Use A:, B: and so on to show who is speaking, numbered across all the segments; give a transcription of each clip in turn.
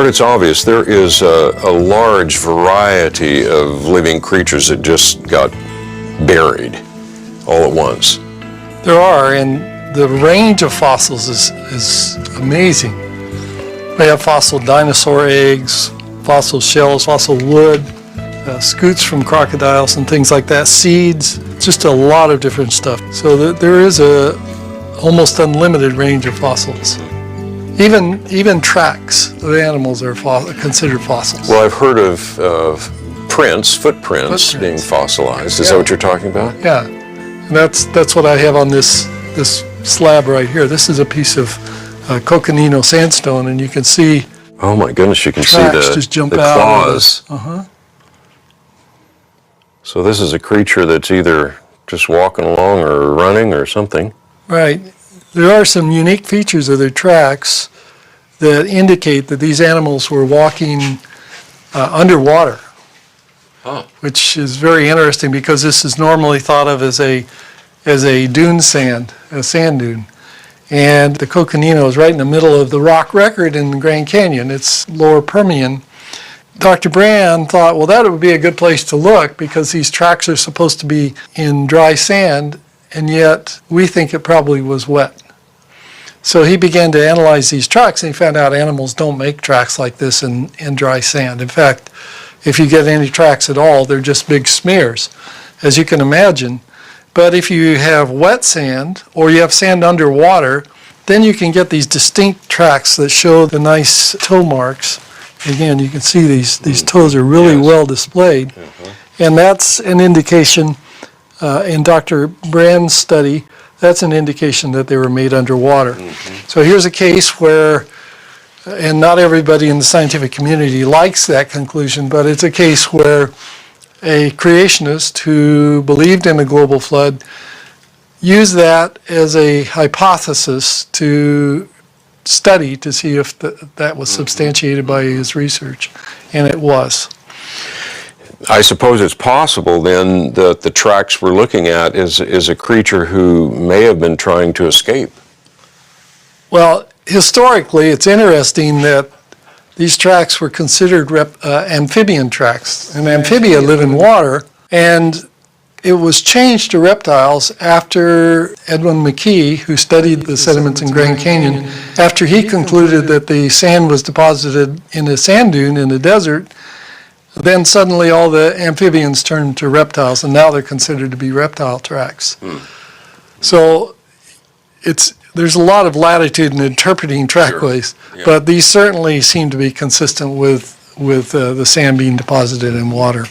A: Art, it's obvious there is a large variety of living creatures that just got buried all at once.
B: There are, and the range of fossils is amazing. We have fossil dinosaur eggs, fossil shells, fossil wood, scutes from crocodiles and things like that, seeds, just a lot of different stuff. So there is a almost unlimited range of fossils. Even tracks of animals are considered fossils.
A: Well, I've heard of footprints being fossilized. Is that what you're talking about?
B: Yeah, and that's what I have on this slab right here. This is a piece of coconino sandstone, and you can see.
A: Oh my goodness! You can see
B: just jump
A: the
B: out
A: claws. So this is a creature that's either just walking along or running or something.
B: Right. There are some unique features of their tracks that indicate that these animals were walking underwater, which is very interesting because this is normally thought of as a dune sand, a sand dune. And the coconino is right in the middle of the rock record in the Grand Canyon. It's lower Permian. Dr. Brand thought, well, that would be a good place to look because these tracks are supposed to be in dry sand, and yet we think it probably was wet. So he began to analyze these tracks, and he found out animals don't make tracks like this in dry sand. In fact, if you get any tracks at all, they're just big smears, as you can imagine. But if you have wet sand, or you have sand underwater, then you can get these distinct tracks that show the nice toe marks. Again, you can see these toes are really well displayed. And that's an indication, in Dr. Brand's study, that's an indication that they were made underwater. So here's a case where, and not everybody in the scientific community likes that conclusion, but it's a case where a creationist who believed in a global flood used that as a hypothesis to study to see if that was substantiated by his research, and it was.
A: I suppose it's possible then that the tracks we're looking at is a creature who may have been trying to escape.
B: Well, historically, it's interesting that these tracks were considered amphibian tracks, and amphibia live in water, and it was changed to reptiles after Edwin McKee, who studied the sediments in Grand Canyon, after he concluded that the sand was deposited in a sand dune in the desert. Then suddenly all the amphibians turned to reptiles, and now they're considered to be reptile tracks. So there's a lot of latitude in interpreting trackways, but these certainly seem to be consistent with the sand being deposited in water.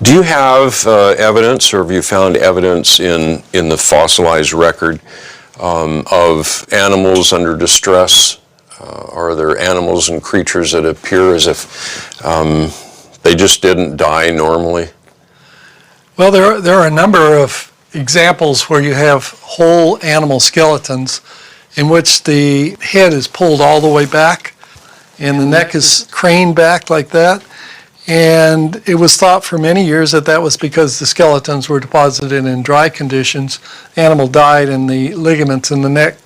A: Do you have evidence, or have you found evidence in the fossilized record of animals under distress? Are there animals and creatures that appear as if they just didn't die normally?
B: Well, there are a number of examples where you have whole animal skeletons in which the head is pulled all the way back and the neck is craned back like that. And it was thought for many years that that was because the skeletons were deposited in dry conditions. The animal died and the ligaments in the neck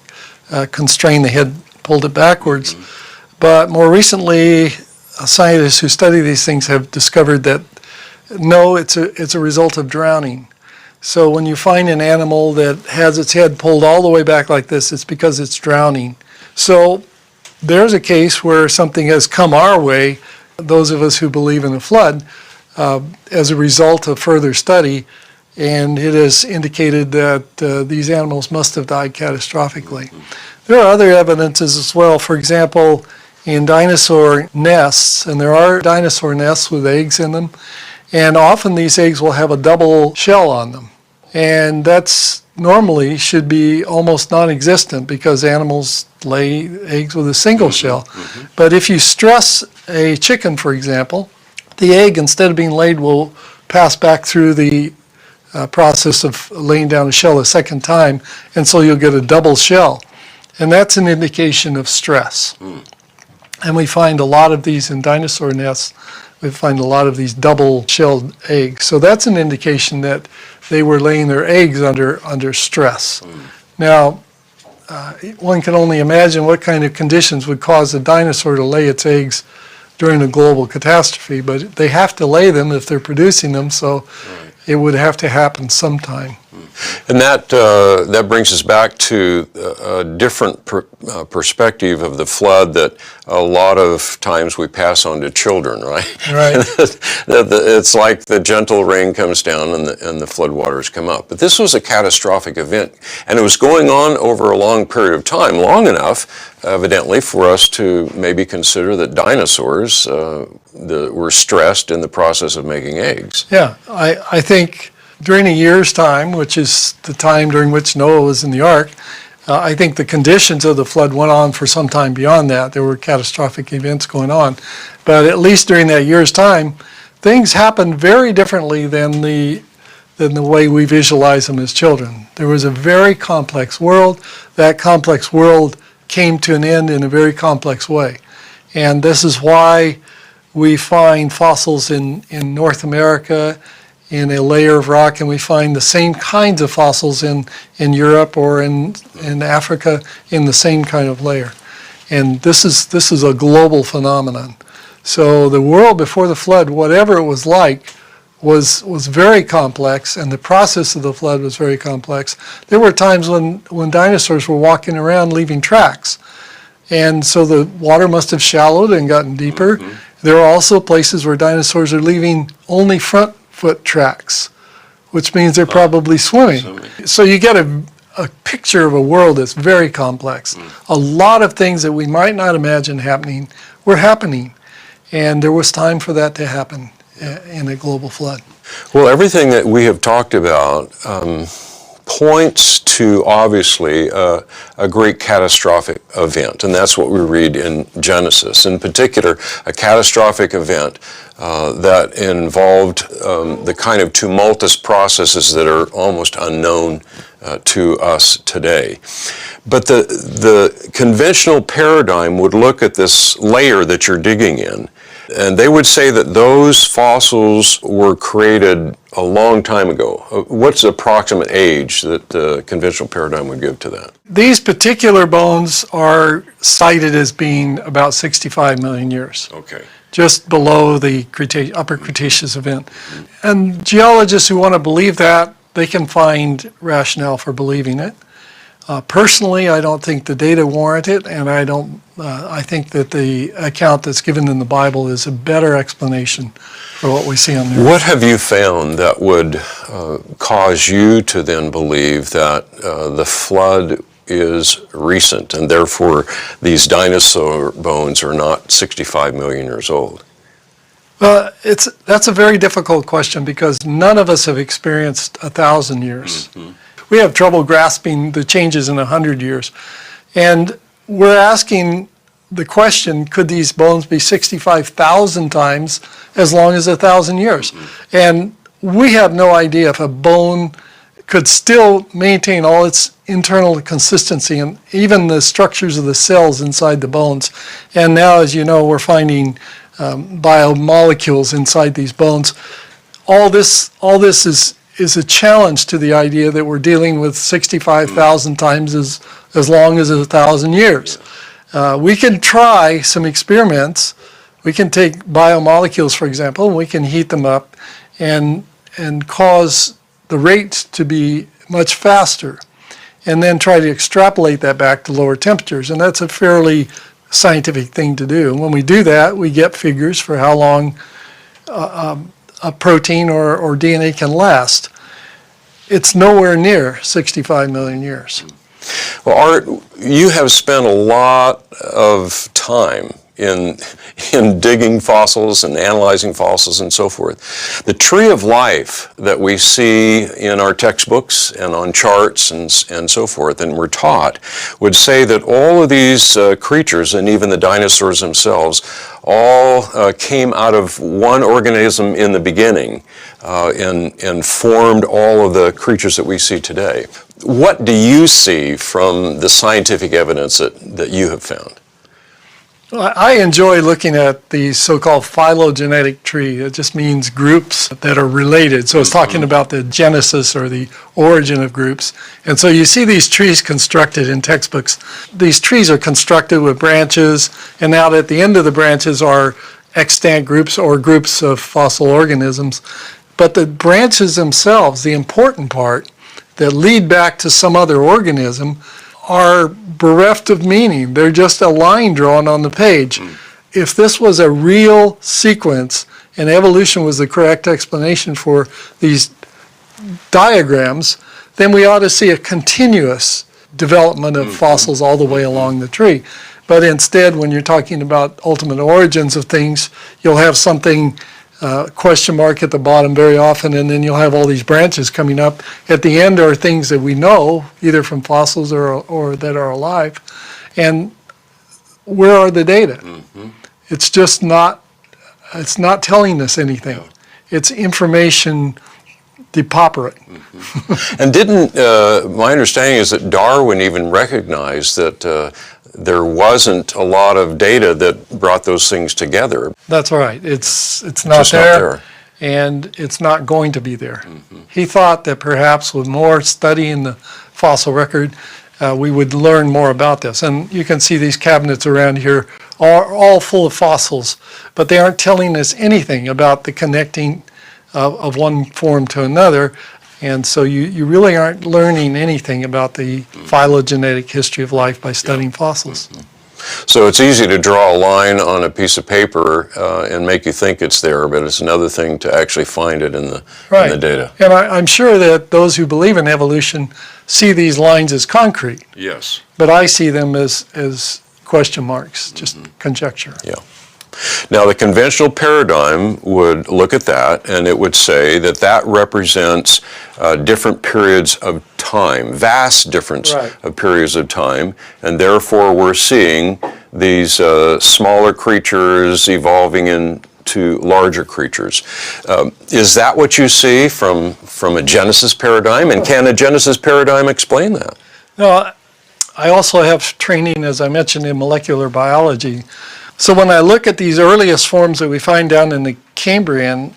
B: constrained the head, pulled it backwards. But more recently, scientists who study these things have discovered that no, it's a result of drowning. So when you find an animal that has its head pulled all the way back like this, it's because it's drowning. So there's a case where something has come our way, those of us who believe in a flood, as a result of further study, and it has indicated that these animals must have died catastrophically. There are other evidences as well. For example, in dinosaur nests, and there are dinosaur nests with eggs in them, and often these eggs will have a double shell on them. And that's normally should be almost non-existent because animals lay eggs with a single shell. But if you stress a chicken, for example, the egg, instead of being laid, will pass back through the process of laying down a shell a second time, and so you'll get a double shell. And that's an indication of stress. And we find a lot of these in dinosaur nests. We find a lot of these double-shelled eggs. So that's an indication that they were laying their eggs under stress. Now, one can only imagine what kind of conditions would cause a dinosaur to lay its eggs during a global catastrophe, but they have to lay them if they're producing them, so it would have to happen sometime.
A: And that brings us back to a different perspective of the flood that a lot of times we pass on to children, right?
B: Right.
A: It's like the gentle rain comes down and the flood waters come up. But this was a catastrophic event, and it was going on over a long period of time, long enough, evidently, for us to maybe consider that dinosaurs were stressed in the process of making eggs.
B: Yeah, I think during a year's time, which is the time during which Noah was in the ark, I think the conditions of the flood went on for some time beyond that. There were catastrophic events going on. But at least during that year's time, things happened very differently than the way we visualize them as children. There was a very complex world. That complex world came to an end in a very complex way. And this is why we find fossils in North America in a layer of rock, and we find the same kinds of fossils in Europe or in Africa in the same kind of layer. And this is a global phenomenon. So the world before the flood, whatever it was like, was very complex, and the process of the flood was very complex. There were times when dinosaurs were walking around leaving tracks. And so the water must have shallowed and gotten deeper. Mm-hmm. There are also places where dinosaurs are leaving only front foot tracks, which means they're probably swimming. So you get a picture of a world that's very complex. A lot of things that we might not imagine happening were happening, and there was time for that to happen in a global flood.
A: Well, everything that we have talked about points to, obviously, a great catastrophic event, and that's what we read in Genesis. In particular, a catastrophic event that involved the kind of tumultuous processes that are almost unknown to us today. But the conventional paradigm would look at this layer that you're digging in, and they would say that those fossils were created a long time ago. What's the approximate age that the conventional paradigm would give to that?
B: These particular bones are cited as being about 65 million years.
A: Okay.
B: Just below the Upper Cretaceous event. And geologists who want to believe that, they can find rationale for believing it. Personally, I don't think the data warrant it, and I think that the account that's given in the Bible is a better explanation for what we see on the earth.
A: What have you found that would cause you to then believe that the flood is recent, and therefore these dinosaur bones are not 65 million years old?
B: Well, that's a very difficult question because none of us have experienced 1,000 years. Mm-hmm. We have trouble grasping the changes in 100 years. And we're asking the question, could these bones be 65,000 times as long as 1,000 years? Mm-hmm. And we have no idea if a bone could still maintain all its internal consistency and even the structures of the cells inside the bones. And now, as you know, we're finding biomolecules inside these bones. All this is a challenge to the idea that we're dealing with 65,000 times as long as 1,000 years. We can try some experiments. We can take biomolecules, for example, and we can heat them up and cause the rate to be much faster, and then try to extrapolate that back to lower temperatures. And that's a fairly scientific thing to do. And when we do that, we get figures for how long a protein or DNA can last. It's nowhere near 65 million years.
A: Well, Art, you have spent a lot of time in digging fossils and analyzing fossils and so forth. The tree of life that we see in our textbooks and on charts and so forth, and we're taught, would say that all of these creatures, and even the dinosaurs themselves, all came out of one organism in the beginning and formed all of the creatures that we see today. What do you see from the scientific evidence that you have found?
B: Well, I enjoy looking at the so-called phylogenetic tree. It just means groups that are related. So it's talking about the genesis or the origin of groups. And so you see these trees constructed in textbooks. These trees are constructed with branches, and out at the end of the branches are extant groups or groups of fossil organisms. But the branches themselves, the important part, that lead back to some other organism, are bereft of meaning. They're just a line drawn on the page. If this was a real sequence and evolution was the correct explanation for these diagrams, then we ought to see a continuous development of fossils all the way along the tree. But instead, when you're talking about ultimate origins of things, you'll have something question mark at the bottom very often, and then you'll have all these branches coming up. At the end are things that we know, either from fossils or that are alive. And where are the data? It's just not, it's not telling us anything. It's information depauperate.
A: And didn't, my understanding is that Darwin even recognized that there wasn't a lot of data that brought those things together.
B: That's right. It's not
A: Just not
B: there,
A: there.
B: and it's not going to be there. He thought that perhaps with more study in the fossil record, we would learn more about this. And you can see these cabinets around here are all full of fossils, but they aren't telling us anything about the connecting of one form to another. And so you really aren't learning anything about the phylogenetic history of life by studying fossils.
A: So it's easy to draw a line on a piece of paper and make you think it's there, but it's another thing to actually find it in the data.
B: And I'm sure that those who believe in evolution see these lines as concrete,
A: Yes.
B: but I see them as question marks, just conjecture.
A: Yeah. Now, the conventional paradigm would look at that and it would say that that represents different periods of time, vast difference of periods of time, and therefore we're seeing these smaller creatures evolving into larger creatures. Is that what you see from a Genesis paradigm, and can a Genesis paradigm explain that?
B: No, I also have training, as I mentioned, in molecular biology. So when I look at these earliest forms that we find down in the Cambrian,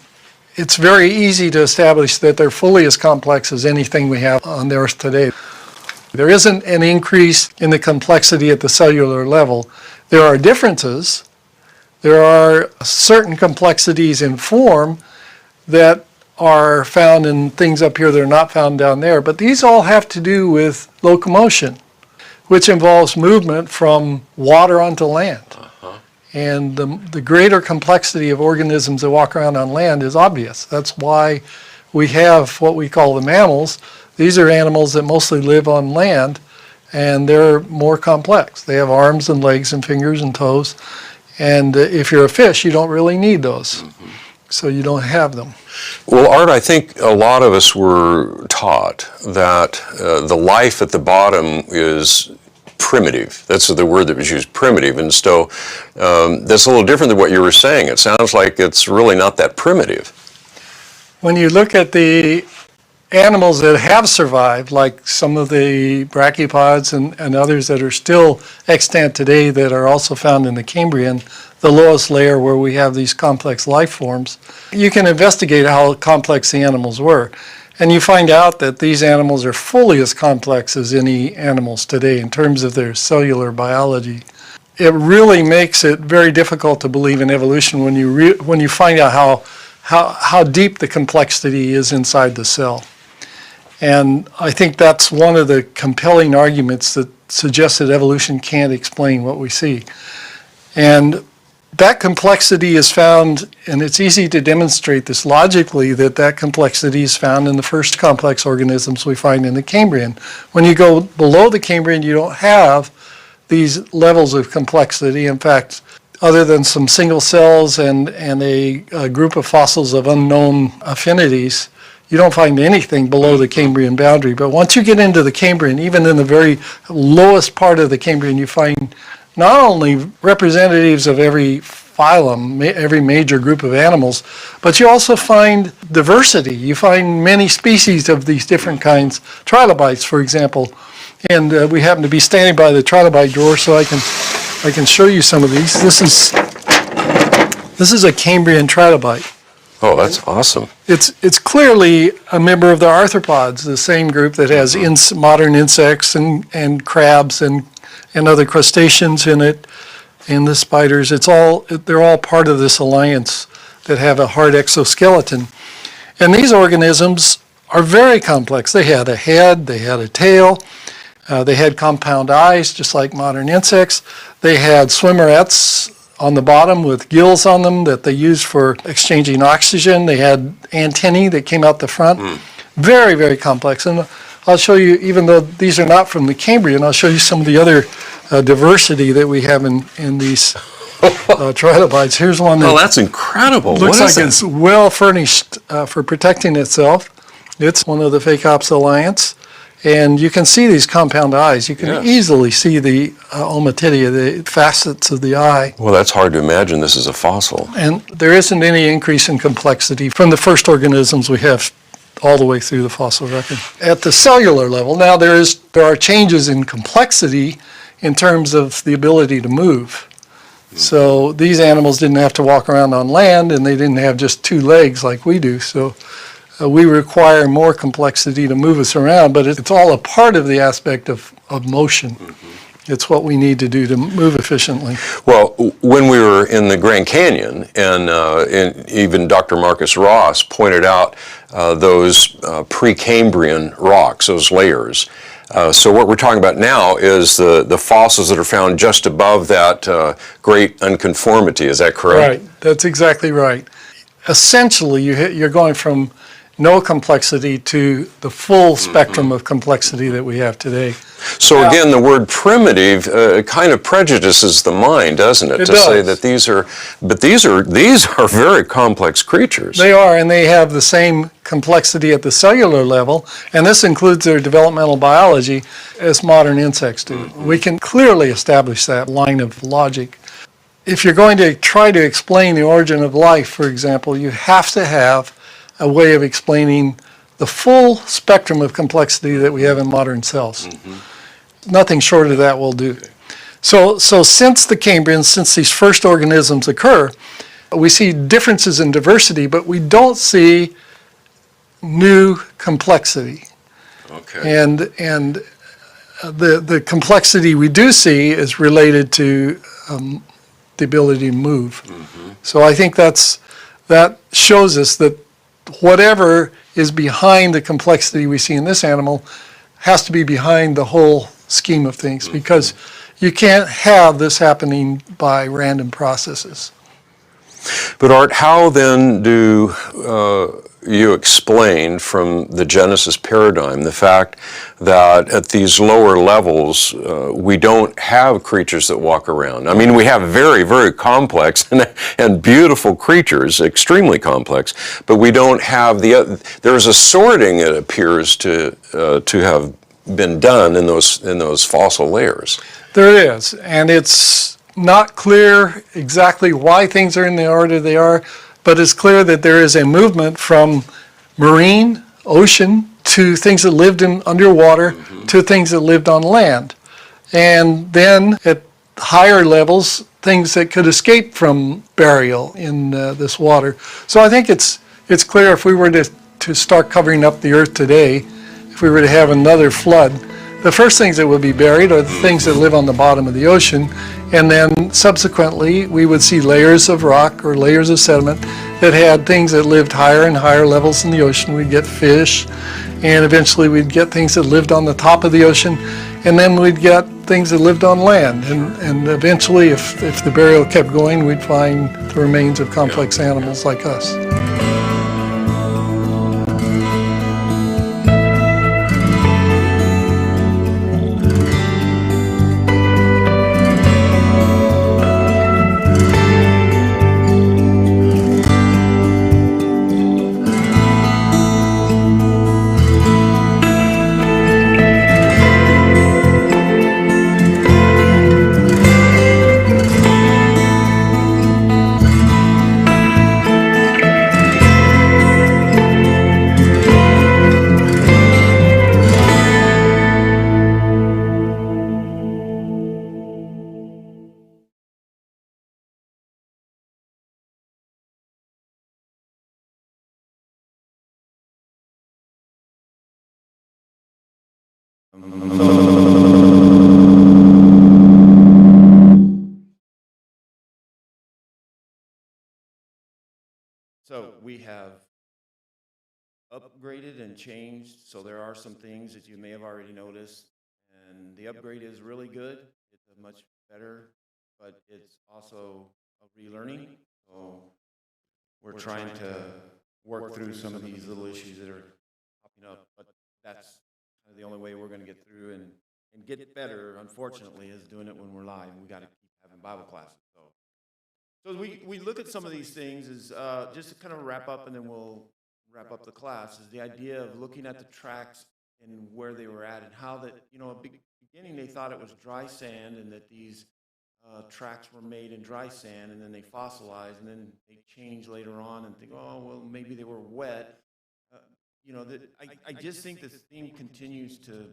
B: it's very easy to establish that they're fully as complex as anything we have on the Earth today. There isn't an increase in the complexity at the cellular level. There are differences. There are certain complexities in form that are found in things up here that are not found down there, but these all have to do with locomotion, which involves movement from water onto land. And the greater complexity of organisms that walk around on land is obvious. That's why we have what we call the mammals. These are animals that mostly live on land, and they're more complex. They have arms and legs and fingers and toes. And if you're a fish, you don't really need those. So you don't have them.
A: Well, Art, I think a lot of us were taught that the life at the bottom is primitive. That's the word that was used, primitive. And so that's a little different than what you were saying. It sounds like it's really not that primitive.
B: When you look at the animals that have survived, like some of the brachiopods and others that are still extant today that are also found in the Cambrian, the lowest layer where we have these complex life forms, you can investigate how complex the animals were. And you find out that these animals are fully as complex as any animals today in terms of their cellular biology. It really makes it very difficult to believe in evolution when you find out how deep the complexity is inside the cell. And I think that's one of the compelling arguments that suggests that evolution can't explain what we see. And that complexity is found, and it's easy to demonstrate this logically, that complexity is found in the first complex organisms we find in the Cambrian. When you go below the Cambrian, you don't have these levels of complexity. In fact, other than some single cells and a group of fossils of unknown affinities, you don't find anything below the Cambrian boundary. But once you get into the Cambrian, even in the very lowest part of the Cambrian, you find not only representatives of every phylum, every major group of animals, but you also find diversity. You find many species of these different kinds, trilobites, for example. And we happen to be standing by the trilobite drawer, so I can show you some of these. This is a Cambrian trilobite.
A: Oh, that's awesome.
B: It's clearly a member of the arthropods, the same group that has modern insects and crabs and other crustaceans in it. and the spiders, they're all part of this alliance that have a hard exoskeleton. And these organisms are very complex. They had a head, they had a tail, they had compound eyes, just like modern insects. They had swimmerets on the bottom with gills on them that they used for exchanging oxygen. They had antennae that came out the front. Very, very complex. And I'll show you, even though these are not from the Cambrian, I'll show you some of the other diversity that we have in these trilobites. Here's one that
A: That's incredible.
B: looks
A: What is
B: like
A: that?
B: it's well furnished for protecting itself. It's one of the Phacops alliance. And you can see these compound eyes. You can easily see the ommatidia, the facets of the eye.
A: Well, that's hard to imagine this is a fossil.
B: And there isn't any increase in complexity from the first organisms we have all the way through the fossil record. At the cellular level, now there are changes in complexity in terms of the ability to move. So these animals didn't have to walk around on land, and they didn't have just two legs like we do. So we require more complexity to move us around, but it's all a part of the aspect of motion. It's what we need to do to move efficiently.
A: Well, when we were in the Grand Canyon, and even Dr. Marcus Ross pointed out those Precambrian rocks, those layers. So what we're talking about now is the fossils that are found just above that great unconformity. Is that correct?
B: Right, that's exactly right. Essentially, you're going from no complexity to the full spectrum of complexity that we have today.
A: So again, the word primitive kind of prejudices the mind, doesn't it?
B: It
A: to
B: does.
A: say that these are very complex creatures.
B: They are, and they have the same complexity at the cellular level, and this includes their developmental biology as modern insects do. We can clearly establish that line of logic. If you're going to try to explain the origin of life, for example, you have to have a way of explaining the full spectrum of complexity that we have in modern cells. Nothing short of that will do. So since the Cambrian, since these first organisms occur, we see differences in diversity, but we don't see new complexity.
A: Okay.
B: And the complexity we do see is related to the ability to move. So I think that shows us that whatever is behind the complexity we see in this animal has to be behind the whole scheme of things, because you can't have this happening by random processes.
A: But Art, how then do you explain from the Genesis paradigm the fact that at these lower levels we don't have creatures that walk around? I mean, we have very, very complex and beautiful creatures, extremely complex, but we don't have there's a sorting, it appears, to have been done in those fossil layers.
B: There is, and it's not clear exactly why things are in the order they are, but it's clear that there is a movement from marine, ocean, to things that lived in underwater, to things that lived on land. And then at higher levels, things that could escape from burial in this water. So I think it's clear if we were to start covering up the earth today, if we were to have another flood, the first things that would be buried are the things that live on the bottom of the ocean, and then subsequently we would see layers of rock or layers of sediment that had things that lived higher and higher levels in the ocean. We'd get fish, and eventually we'd get things that lived on the top of the ocean, and then we'd get things that lived on land. And eventually, if the burial kept going, we'd find the remains of complex animals like us.
C: So we have upgraded and changed, so there are some things that you may have already noticed, and the upgrade is really good. It's a much better, but it's also a relearning. So we're trying to work through some of these little issues that are popping up, but that's kind of the only way we're going to get through and get better, unfortunately, is doing it when we're live. We got to keep having Bible classes. So as we look at some of these things, is just to kind of wrap up, and then we'll wrap up the class, is the idea of looking at the tracks and where they were at, and how that, beginning they thought it was dry sand, and that these tracks were made in dry sand, and then they fossilized, and then they change later on and think, oh, well, maybe they were wet. I just think this theme continues to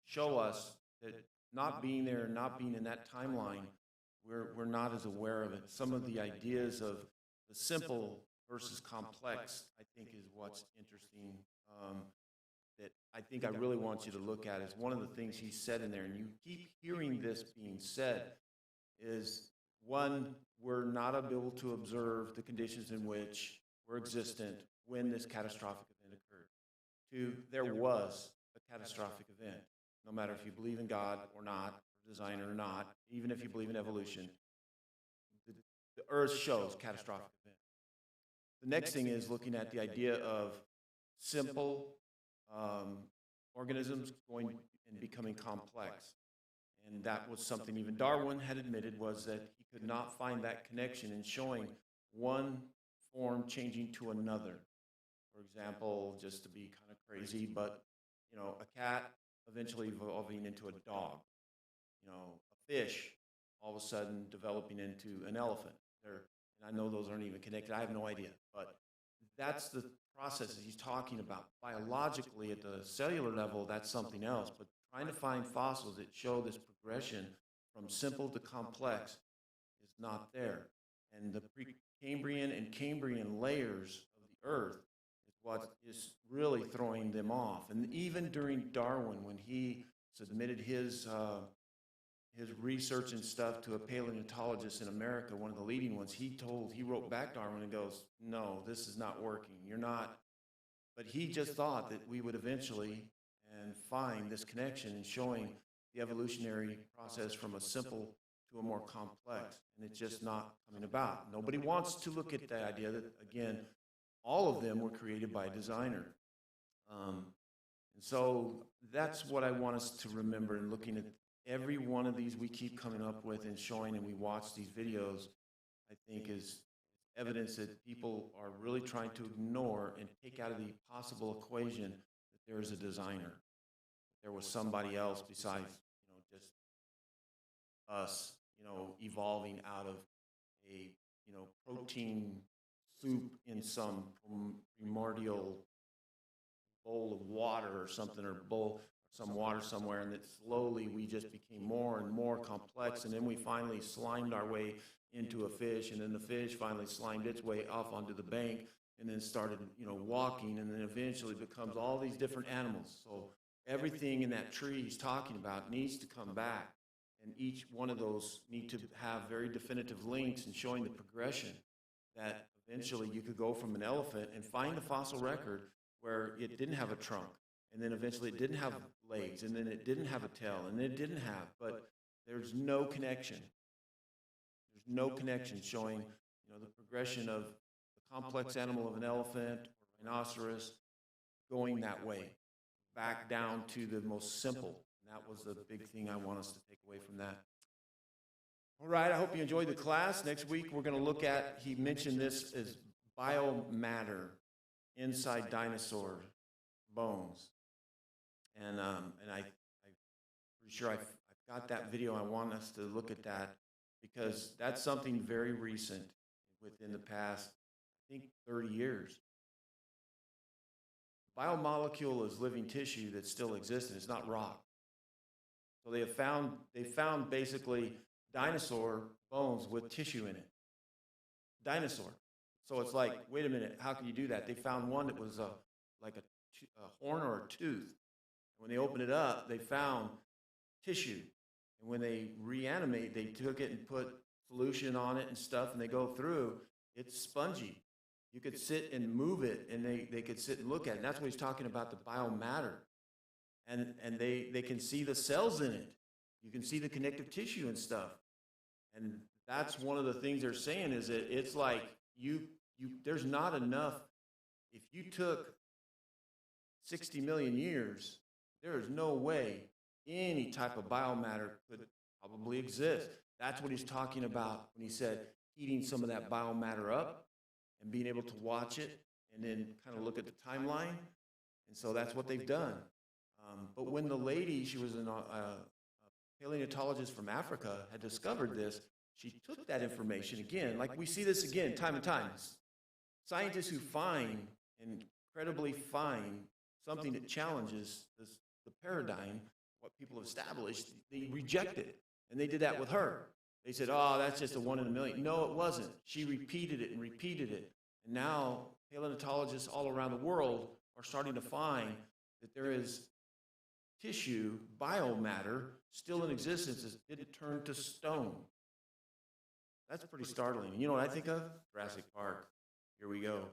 C: show us that not being there, not being in that timeline, we're not as aware of it. Some of the ideas of the simple versus complex, I think, is what's interesting. That I think I really want you to look at is one of the things he said in there, and you keep hearing this being said, is one, we're not able to observe the conditions in which were existent when this catastrophic event occurred. Two, there was a catastrophic event. No matter if you believe in God or not, or designer or not, even if you believe in evolution, the earth shows catastrophic event. The next thing is looking at the idea of simple organisms going and becoming complex. And that was something even Darwin had admitted, was that he could not find that connection in showing one form changing to another. For example, just to be kind of crazy, but a cat eventually evolving into a dog, a fish all of a sudden developing into an elephant. And I know those aren't even connected. I have no idea, but that's the process that he's talking about. Biologically, at the cellular level, that's something else, but trying to find fossils that show this progression from simple to complex is not there. And the Precambrian and Cambrian layers of the earth is what is really throwing them off. And even during Darwin, when he submitted his research and stuff to a paleontologist in America, one of the leading ones, he wrote back Darwin and goes, no, this is not working. You're not. But he just thought that we would eventually and find this connection in showing the evolutionary process from a simple to a more complex. And it's just not coming about. Nobody wants to look at the idea that, again, all of them were created by a designer. And so that's what I want us to remember in looking at every one of these we keep coming up with and showing, and we watch these videos, I think is evidence that people are really trying to ignore and take out of the possible equation that there is a designer. There was somebody else besides, just us, evolving out of a, protein soup in some primordial bowl of water or something, or some water somewhere, and that slowly we just became more and more complex, and then we finally slimed our way into a fish, and then the fish finally slimed its way off onto the bank, and then started, walking, and then eventually becomes all these different animals. So everything in that tree he's talking about needs to come back, and each one of those need to have very definitive links and showing the progression that eventually you could go from an elephant and find a fossil record where it didn't have a trunk, and then eventually it didn't have legs, and then it didn't have a tail, and then it didn't have, but there's no connection. There's no connection showing, the progression of the complex animal of an elephant or rhinoceros going that way, back down to the most simple. And that was the big thing I want us to take away from that. All right, I hope you enjoyed the class. Next week we're going to look at, he mentioned this as biomatter inside dinosaur bones. And I'm pretty sure I've got that video. I want us to look at that because that's something very recent within the past, I think, 30 years. Biomolecule is living tissue that still exists, and it's not rock. So they found basically dinosaur bones with tissue in it. Dinosaur. So it's like, wait a minute, how can you do that? They found one that was like a horn or a tooth. When they opened it up, they found tissue. And when they reanimate, they took it and put solution on it and stuff, and they go through, It's spongy. You could sit and move it, and they could sit and look at it. And that's what he's talking about, the biomatter. And they can see the cells in it. You can see the connective tissue and stuff. And that's one of the things they're saying is that it's like there's not enough. If you took 60 million years, there is no way any type of biomatter could probably exist. That's what he's talking about when he said heating some of that biomatter up and being able to watch it and then kind of look at the timeline. And so that's what they've done. But when the lady, she was a paleontologist from Africa, had discovered this, she took that information again, like we see this again time and time. Scientists who find and incredibly find something that challenges the paradigm, what people have established, they reject it. And they did that with her. They said, oh, that's just a 1 in a million. No, it wasn't. She repeated it and repeated it. And now paleontologists all around the world are starting to find that there is tissue, biomatter, still in existence that didn't turn to stone. That's pretty startling. You know what I think of? Jurassic Park. Here we go.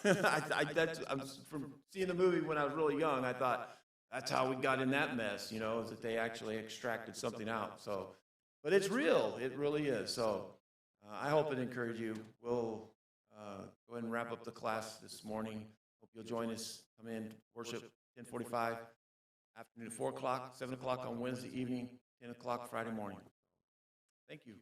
C: I'm from seeing the movie when I was really young, I thought, that's how we got in that mess, is that they actually extracted something out. So, but it's real. It really is. So I hope it encouraged you. We'll go ahead and wrap up the class this morning. Hope you'll join us. Come in, worship, 10:45, afternoon at 4 o'clock, 7 o'clock on Wednesday evening, 10 o'clock Friday morning. Thank you.